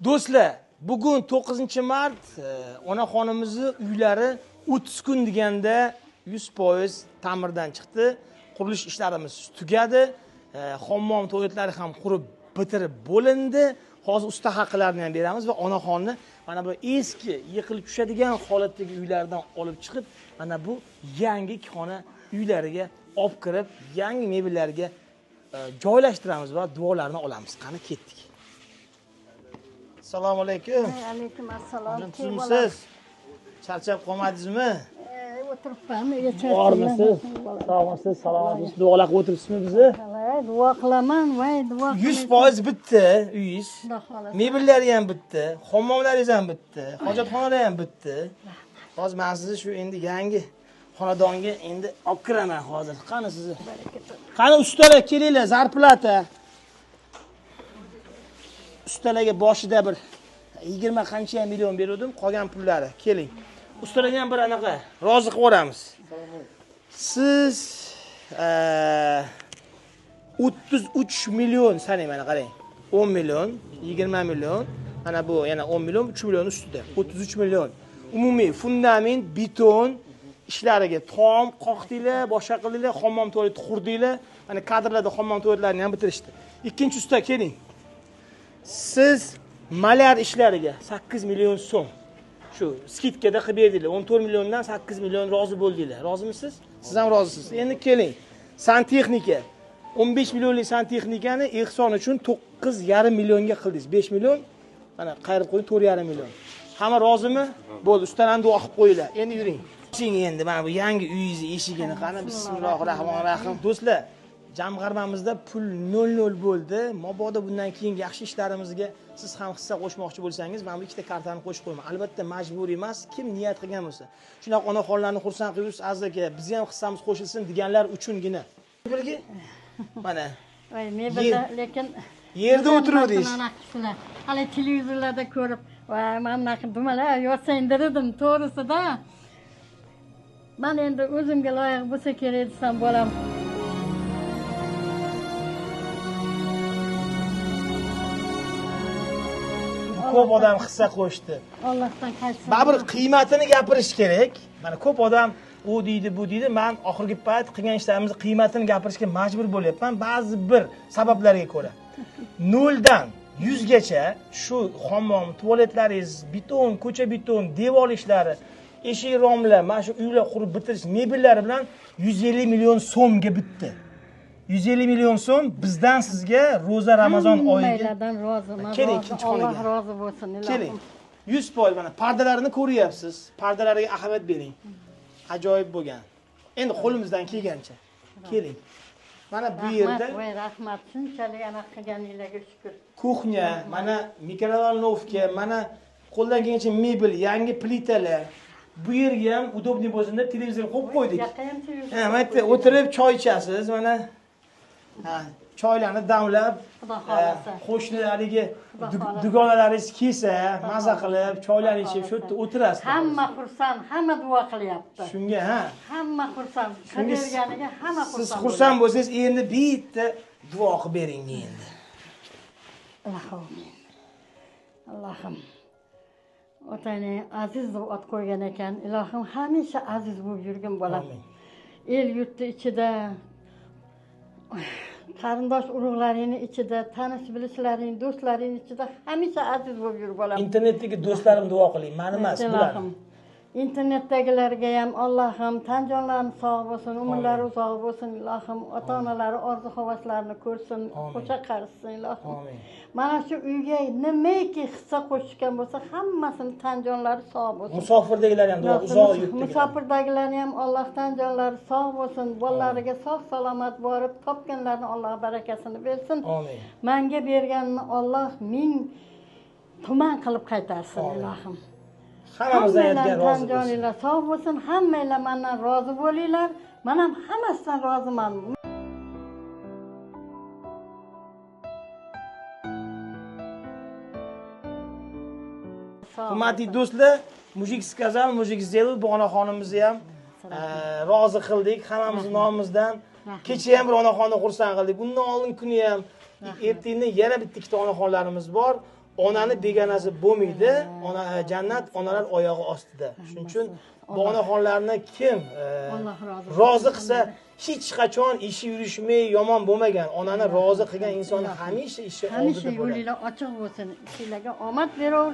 Do'stlar, bugun 9-mart onaxonimizni uylari 30 kun deganda 100% ta'mirdan chiqdi. Qurilish ishlarimiz tugadi. Hammom tualetlari ham qurib bitirib bo'lindi. Hozir usta haqlarini ham beramiz va onaxonni mana bu eski yiqilib tushadigan holatdagi uylardan olib chiqib, mana bu yangi xona uylariga olib kirib, yangi mebellarga joylashtiramiz va duolarni olamiz. Qani ketdik. Assalomu alaykum. Alaykum assalom. Kimsiz? Charchab qolmadingizmi? O'tiribman. Bormisiz? Sog'misiz? Salomatmisiz? Duolar qilib o'tiribsizmi bizni? Duo qilaman, voy duo. 100% bitti uyingiz. Mebellari ham bitti, hammomlaringiz ham bitti, hojatxonalar ham bitti. Hozir men sizni shu endi yangi xonadonga endi olib kiraman hozir. Qani sizni? Qani ustalar kelinglar, zarplata. Ustalarga boshida bir 20 qancha million berdim, qolgan pullari. Keling. Ustalarga ham bir anaqa rozi qilib o'ramiz. Siz 33 million sanang, mana qarang. 10 million, 20 million, mana bu yana 10 million, 3 million ustida. 33 million. Umumiy fundament, beton ishlariga tom qoqdinglar, boshqa qildinglar, hammom tualet qurdinglar. Mana kadrlarda hammom tualetlarini ham bitirishdi. Ikkinchi usta keling. Siz malyar ishlariga 8 million so'm shu skidkada qilib berdinglar. 14 milliondan 8 million rozi bo'ldinglar. Rozimisiz? Siz ham rozisiz. Endi keling. Santexnika 15 millionlik santexnikani ehson uchun 9,5 millionga qildingiz. 5 million mana qayirib qo'ying, 4,5 million. Hamma rozimi? Bo'ldi, ustalarni duo qilib qo'yinglar. Endi yuring. Ching endi mana bu yangi uyingizni eshigini qani. Bismillahirrohmanirrohim. Do'stlar, jamg'armamizda pul 0 bo'ldi. Mabodo bundan keyin yaxshi ishlarimizga siz ham hissa qo'shmoqchi bo'lsangiz, mana bu ikkita kartani qo'shib qo'yaman. Albatta majburiy emas, kim niyat qilgan bo'lsa. Shunaqa onaxonlarni xursand qilib, aziz aka, bizni ham hissamiz qo'shilsin deganlar uchungina. Bilgi? Mana. Voy, mebelda lekin yerda o'tiruvdingiz. Hali televizorlarda ko'rib, voy, mana nimalar yotsa indirdim, to'g'risida. Men endi o'zimga loyiq bo'lsa kerak desam bo'lam. Ko'p odam hissa qo'shdi. Allohdan qaytsin. Baribir qiymatini gapirish kerak. Mana ko'p odam u deydi, bu deydi. Men oxirgi payt qilgan ishlarimizni qiymatini gapirishga majbur bo'lyapman, ba'zi bir sabablarga ko'ra. 0 dan 100 gacha shu hammom, tualetlaringiz, beton, ko'cha beton, devor ishlari, eshik romlar, mana shu uylar qurib bitirish mebellari bilan 150 million so'mga bitdi. 150 million so'm bizdan sizga ro'za Ramazon oyiga. Maylardan roziman. Keling, ikkinchi xonaga. Alloh rozi bo'lsin. Keling. 100% mana pardalarini ko'ryapsiz. Pardalariga ahamiyat bering. Ajoyib bo'lgan. Endi qo'limizdan kelgancha. Keling. Mana bu yerda voy, rahmat. Shunchalik aniq qilganinglarga shukr. Kuxnya, mana mikrovolnovka, mana qo'ldan kelgancha mebel, yangi plitalar. Bu yerga ham udobniy bo'lsin deb televizor qo'yib qo'ydik. Ha, mana yerda o'tirib choy ichasiz, mana ha, choylarni damlab, qo'shnilariga dugonalaringiz kelsa, maza qilib, choylarni ichib shu yerda o'tirasiz. Hamma xursand, hamma duo qilyapti. Shunga, ha. Hamma xursand. Qilganiga hamma xursand. Siz xursand bo'lsangiz, endi bitta duo qilib bering endi. Allohim. Otani aziz deb ot qo'ygan ekan. Ilohim hamisha aziz bo'lib yurgin bolam. El yurtni ichida, qarindosh urug'laring ichida, tanish bilishlaring, do'stlaring ichida hamisha aziz bo'lib yur bolam. Internetdagi do'stlarim duo qiling, meni emas, bular. Internetdagilarga ham Allohim tan jonlarini sog' bo'lsin, umrlari uzoq bo'lsin, ilohim ota-onalari orzu havaslarini ko'rsin, qo'sha qarishsin, ilohim. Amin. Mana shu uyga nimaiki hissa qo'shgan bo'lsa, hammasini tan jonlari sog' bo'lsin. Musofirdagilar ham duo, uzoq yurtdilar. Musofirdagilar ham Allohdan jonlari sog' bo'lsin, bolalariga sog' salomat borib, topganlarni Alloh barakasini bersin. Amin. Menga berganini Alloh ming tuman qilib qaytarsin, ilohim. Hammamizdan yetgan rozi bo'lsin. Joninglar sog' bo'lsin, hammanglar mendan rozi bo'linglar. Men ham hammasidan roziman. Hurmatli do'stlar, mujik сказал, mujik сделал, bu onaxonimizni ham rozi qildik, hammamiz nomimizdan. Kecha ham bir onaxonni xursand qildik. Bundan oldin kuni ham ertaga yana bitta ikkita onaxonlarimiz bor. onani begonasi bo'lmaydi. Jannat onalar oyog'i ostida. Shuning uchun bu onaxonlarni kim Alloh rozi rozi qilsa, hech qachon ishi yurishmay yomon bo'lmagan. Onani rozi qilgan inson hamisha ishi hamisha oldida bo'ladi. yo'linglar ochiq bo'lsin. Sizlarga omad beraver.